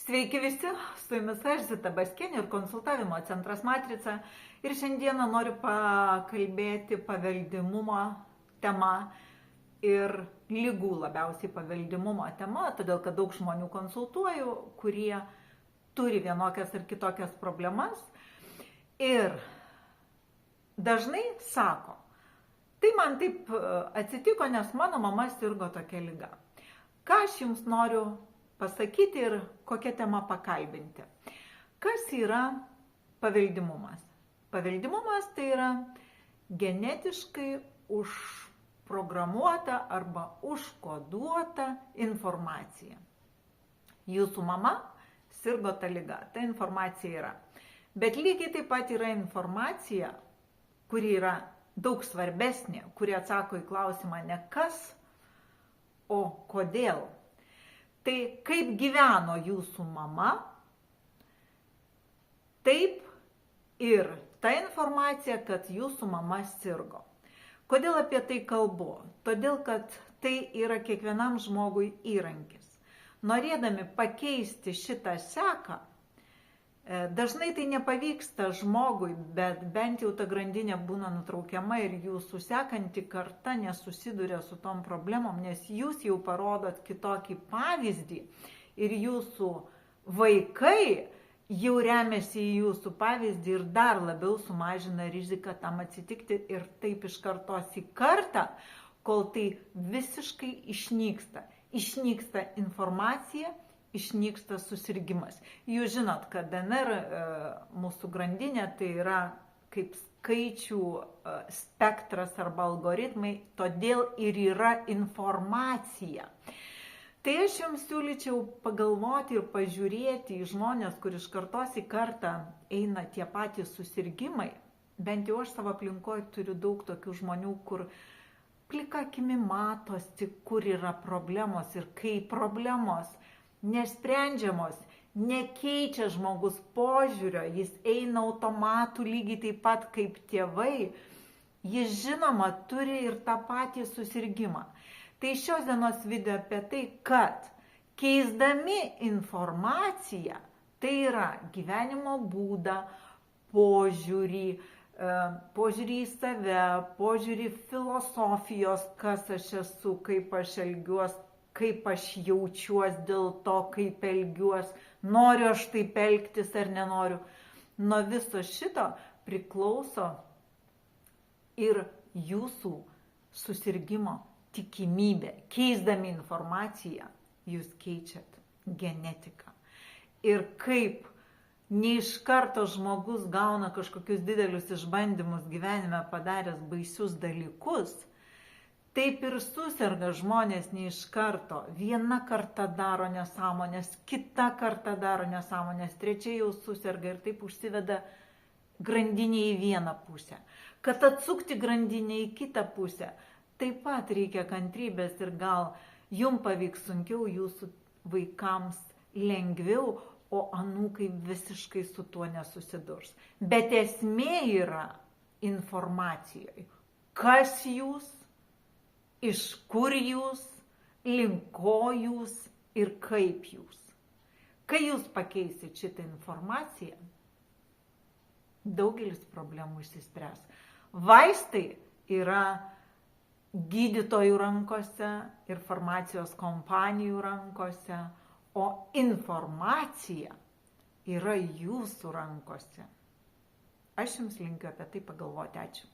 Sveiki visi, su jumis aš Zita Baskienė ir konsultavimo centras Matrica. Ir šiandieną noriu pakalbėti paveldimumo tema ir ligų labiausiai paveldimumo tema, todėl kad daug žmonių konsultuoju, kurie turi vienokias ir kitokias problemas. Ir dažnai sako, tai man taip atsitiko, nes mano mama sirgo tokia liga. Ką aš jums noriu pasakyti ir kokią temą pakalbinti. Kas yra paveldimumas? Paveldimumas tai yra genetiškai užprogramuota arba užkoduota informacija. Jūsų mama sirgo ta liga, ta informacija yra. Bet lygiai taip pat yra informacija, kuri yra daug svarbesnė, kuri atsako į klausimą ne kas, o kodėl. Tai kaip gyveno jūsų mama, taip ir ta informacija, kad jūsų mama sirgo. Kodėl apie tai kalbu? Todėl, kad tai yra kiekvienam žmogui įrankis. Norėdami pakeisti šitą seką, dažnai tai nepavyksta žmogui, bet bent jau ta grandinė būna nutraukiama ir jūsų sekanti karta nesusiduria su tom problemom, nes jūs jau parodot kitokį pavyzdį ir jūsų vaikai jau remiasi į jūsų pavyzdį ir dar labiau sumažina riziką tam atsitikti ir taip iš kartos į kartą, kol tai visiškai išnyksta. Išnyksta informacija, išnyksta susirgimas. Jūs žinot, kad DNR mūsų grandinė tai yra kaip skaičių spektras arba algoritmai, todėl ir yra informacija. Tai aš jums siūlyčiau pagalvoti ir pažiūrėti į žmonės, kur iš kartos į kartą eina tie patys susirgimai. Bent jau aš savo aplinkoje turiu daug tokių žmonių, kur plika akimi matosi, kur yra problemos ir kaip problemos nesprendžiamos, nekeičia žmogus požiūrio, jis eina automatu lygiai taip pat kaip tėvai, jis žinoma turi ir tą patį susirgimą. Tai šios dienos video apie tai, kad keisdami informaciją, tai yra gyvenimo būdą, požiūrį į save, požiūrį filosofijos, kas aš esu, kaip aš elgiuosi, kaip aš jaučiuosi dėl to, kaip elgiuosi, noriu aš taip elgtis ar nenoriu. Nuo viso šito priklauso ir jūsų susirgimo tikimybė. Keisdami informaciją, jūs keičiat genetiką. Ir kaip ne iš karto žmogus gauna kažkokius didelius išbandymus gyvenime padaręs baisius dalykus, taip ir suserga žmonės ne iš karto. Viena karta daro nesąmonės, kita karta daro nesąmonės, trečia jau suserga ir taip užsiveda grandinė į vieną pusę. Kad atsukti grandinę į kitą pusę, taip pat reikia kantrybės ir gal jums pavyks sunkiau, jūsų vaikams lengviau, o anūkai visiškai su tuo nesusidurs. Bet esmė yra informacijoje. Kas jūs? Iš kur jūs, link ko jūs ir kaip jūs. Kai jūs pakeisit šitą informaciją, daugelis problemų išsispręs. Vaistai yra gydytojų rankose ir farmacijos kompanijų rankose, o informacija yra jūsų rankose. Aš jums linkiu apie tai pagalvoti. Ačiū.